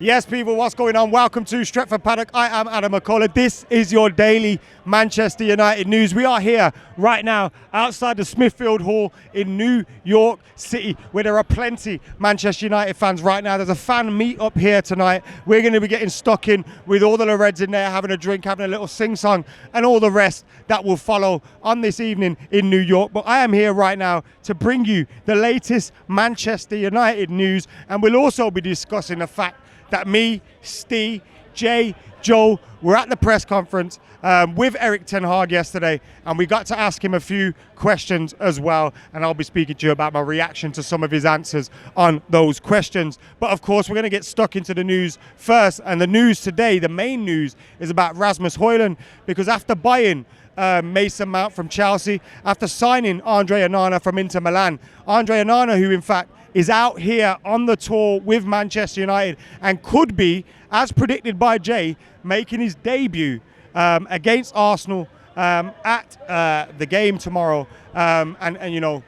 Yes, people, what's going on? Welcome to Stretford Paddock. I am Adam McCullough. This is your daily Manchester United news. We are here right now outside the Smithfield Hall in New York City, where there are plenty Manchester United fans right now. There's a fan meet up here tonight. We're going to be getting stuck in with all the Reds in there, having a drink, having a little sing-song, and all the rest that will follow on this evening in New York. But I am here right now to bring you the latest Manchester United news, and we'll also be discussing the fact that me, Steve, Jay, Joe were at the press conference with Erik ten Hag yesterday, and we got to ask him a few questions as well, and I'll be speaking to you about my reaction to some of his answers on those questions. But of course, we're going to get stuck into the news first, and the news today, the main news, is about Rasmus Hojlund, because after buying Mason Mount from Chelsea, after signing Andre Onana from Inter Milan, Andre Onana, who in fact is out here on the tour with Manchester United and could be, as predicted by Jay, making his debut against Arsenal at the game tomorrow, and you know,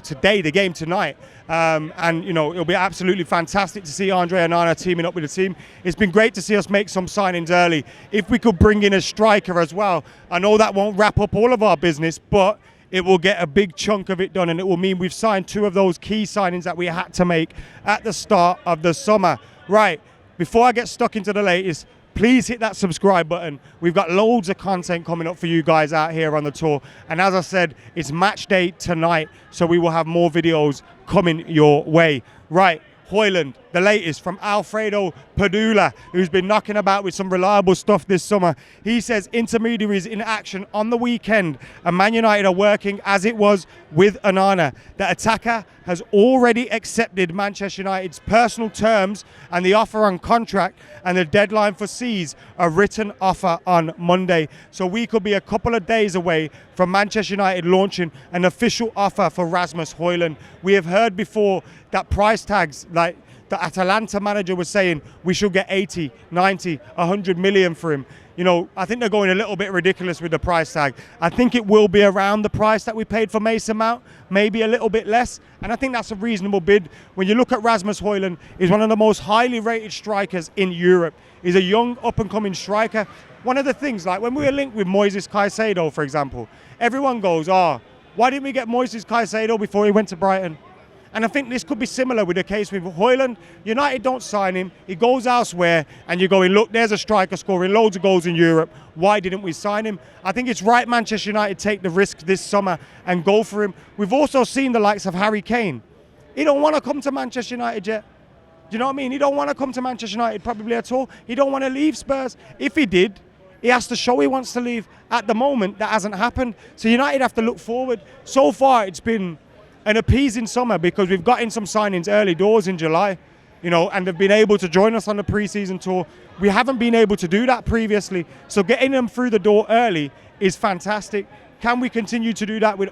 today, the game tonight. And you know, it'll be absolutely fantastic to see Andre Onana teaming up with the team. It's been great to see us make some signings early. If we could bring in a striker as well, I know that won't wrap up all of our business, but it will get a big chunk of it done, and it will mean we've signed two of those key signings that we had to make at the start of the summer. Right, before I get stuck into the latest, please hit that subscribe button. We've got loads of content coming up for you guys out here on the tour. And as I said, it's match day tonight, so we will have more videos coming your way. Right, Hojlund, the latest from Alfredo Padula, who's been knocking about with some reliable stuff this summer. He says intermediaries in action on the weekend, and Man United are working as it was with Onana. The attacker has already accepted Manchester United's personal terms and the offer on contract, and the deadline for C's a written offer on Monday. So we could be a couple of days away from Manchester United launching an official offer for Rasmus Hojlund. We have heard before that price tags, like the Atalanta manager was saying, we should get 80, 90, 100 million for him. You know, I think they're going a little bit ridiculous with the price tag. I think it will be around the price that we paid for Mason Mount, maybe a little bit less. And I think that's a reasonable bid. When you look at Rasmus Hojlund, he's one of the most highly rated strikers in Europe. He's a young, up-and-coming striker. One of the things, like when we were linked with Moises Caicedo, for example, everyone goes, why didn't we get Moises Caicedo before he went to Brighton? And I think this could be similar with the case with Hojlund. United don't sign him, he goes elsewhere, and you're going, look, there's a striker scoring loads of goals in Europe. Why didn't we sign him? I think it's right Manchester United take the risk this summer and go for him. We've also seen the likes of Harry Kane. He don't want to come to Manchester United yet. Do you know what I mean? He don't want to come to Manchester United probably at all. He don't want to leave Spurs. If he did, he has to show he wants to leave. At the moment, that hasn't happened. So United have to look forward. So far, it's been an appeasing summer because we've got in some signings early doors in July, you know, and they've been able to join us on the pre-season tour. We haven't been able to do that previously, so getting them through the door early is fantastic. Can we continue to do that with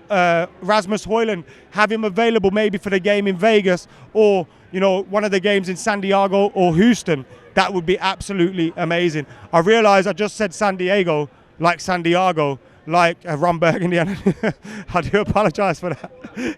Rasmus Hojlund, have him available maybe for the game in Vegas, or, you know, one of the games in San Diego or Houston? That would be absolutely amazing. I realize I just said San Diego like San Diego, like Ron Burgundy. I do apologise for that.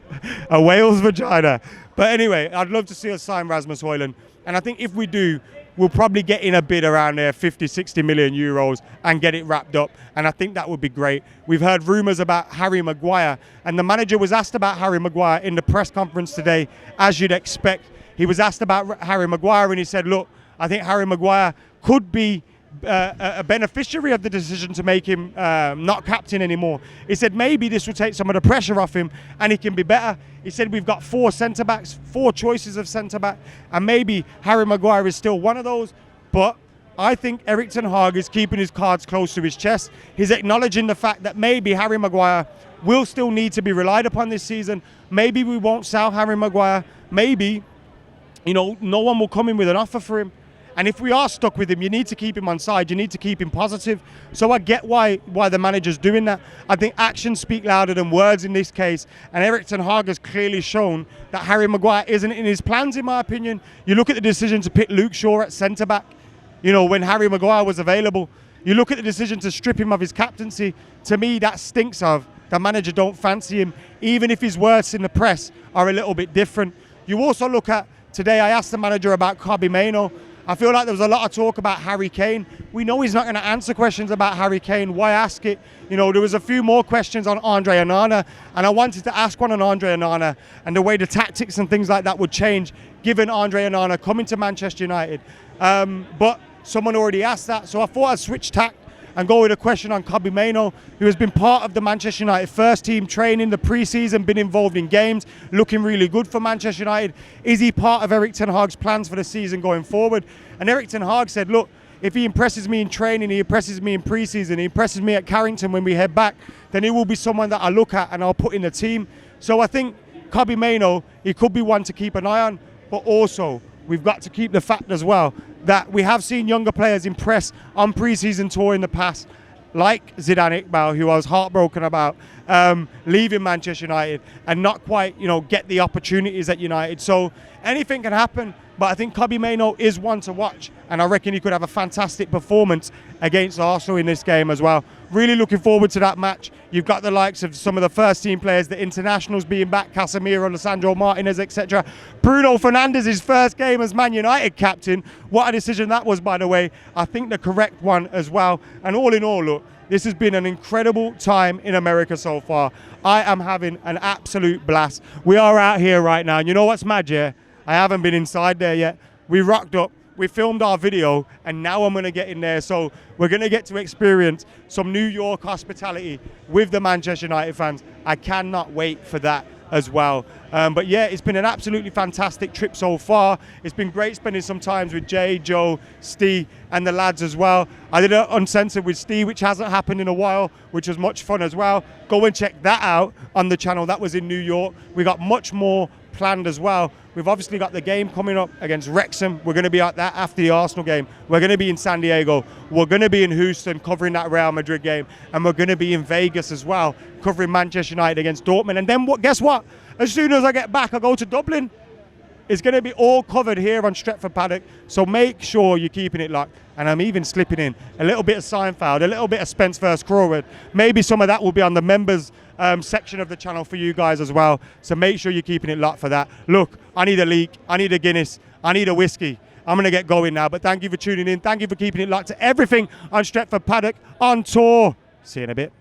A Wales vagina. But anyway, I'd love to see us sign Rasmus Hojlund. And I think if we do, we'll probably get in a bid around there, 50, 60 million euros, and get it wrapped up. And I think that would be great. We've heard rumours about Harry Maguire, and the manager was asked about Harry Maguire in the press conference today, as you'd expect. He was asked about Harry Maguire, and he said, look, I think Harry Maguire could be a beneficiary of the decision to make him not captain anymore. He said maybe this will take some of the pressure off him and he can be better. He said we've got 4 centre-backs, 4 choices of centre-back, and maybe Harry Maguire is still one of those. But I think Erik ten Hag is keeping his cards close to his chest. He's acknowledging the fact that maybe Harry Maguire will still need to be relied upon this season. Maybe we won't sell Harry Maguire. Maybe, you know, no one will come in with an offer for him. And if we are stuck with him, you need to keep him on side. You need to keep him positive. So I get why the manager's doing that. I think actions speak louder than words in this case. And Erik ten Hag has clearly shown that Harry Maguire isn't in his plans, in my opinion. You look at the decision to pick Luke Shaw at centre-back, you know, when Harry Maguire was available. You look at the decision to strip him of his captaincy. To me, that stinks of the manager don't fancy him, even if his words in the press are a little bit different. You also look at, today I asked the manager about Kobbie Mainoo. I feel like there was a lot of talk about Harry Kane. We know he's not going to answer questions about Harry Kane. Why ask it? You know, there was a few more questions on Andre Onana, and I wanted to ask one on Andre Onana and the way the tactics and things like that would change given Andre Onana coming to Manchester United. But someone already asked that, so I thought I'd switch tack and go with a question on Kobbie Mainoo, who has been part of the Manchester United first team training the pre-season, been involved in games, looking really good for Manchester United. Is he part of Erik ten Hag's plans for the season going forward? And Erik ten Hag said, look, if he impresses me in training, he impresses me in pre-season, he impresses me at Carrington when we head back, then he will be someone that I look at and I'll put in the team. So I think Kobbie Mainoo, he could be one to keep an eye on, but also we've got to keep the fact as well that we have seen younger players impress on pre-season tour in the past, like Zidane Iqbal, who I was heartbroken about leaving Manchester United and not quite, get the opportunities at United. So anything can happen, but I think Kobbie Mainoo is one to watch, and I reckon he could have a fantastic performance against Arsenal in this game as well. Really looking forward to that match. You've got the likes of some of the first team players, the internationals being back, Casemiro, Lisandro Martinez, etc. Bruno Fernandes' first game as Man United captain. What a decision that was, by the way. I think the correct one as well. And all in all, look, this has been an incredible time in America so far. I am having an absolute blast. We are out here right now. And you know what's mad, yeah? I haven't been inside there yet. We rocked up. We filmed our video, and now I'm going to get in there. So we're going to get to experience some New York hospitality with the Manchester United fans. I cannot wait for that as well. But yeah, it's been an absolutely fantastic trip so far. It's been great spending some time with Jay, Joe, Steve, and the lads as well. I did an Uncensored with Steve, which hasn't happened in a while, which was much fun as well. Go and check that out on the channel. That was in New York. We got much more planned as well. We've obviously got the game coming up against Wrexham. We're going to be at that after the Arsenal game. We're going to be in San Diego. We're going to be in Houston covering that Real Madrid game. And we're going to be in Vegas as well, covering Manchester United against Dortmund. And then guess what? As soon as I get back, I go to Dublin. It's going to be all covered here on Stretford Paddock. So make sure you're keeping it locked. And I'm even slipping in a little bit of Seinfeld, a little bit of Spence vs. Crawford. Maybe some of that will be on the members section of the channel for you guys as well. So make sure you're keeping it locked for that. Look, I need a leak. I need a Guinness. I need a whiskey. I'm going to get going now. But thank you for tuning in. Thank you for keeping it locked to everything on Stretford Paddock on tour. See you in a bit.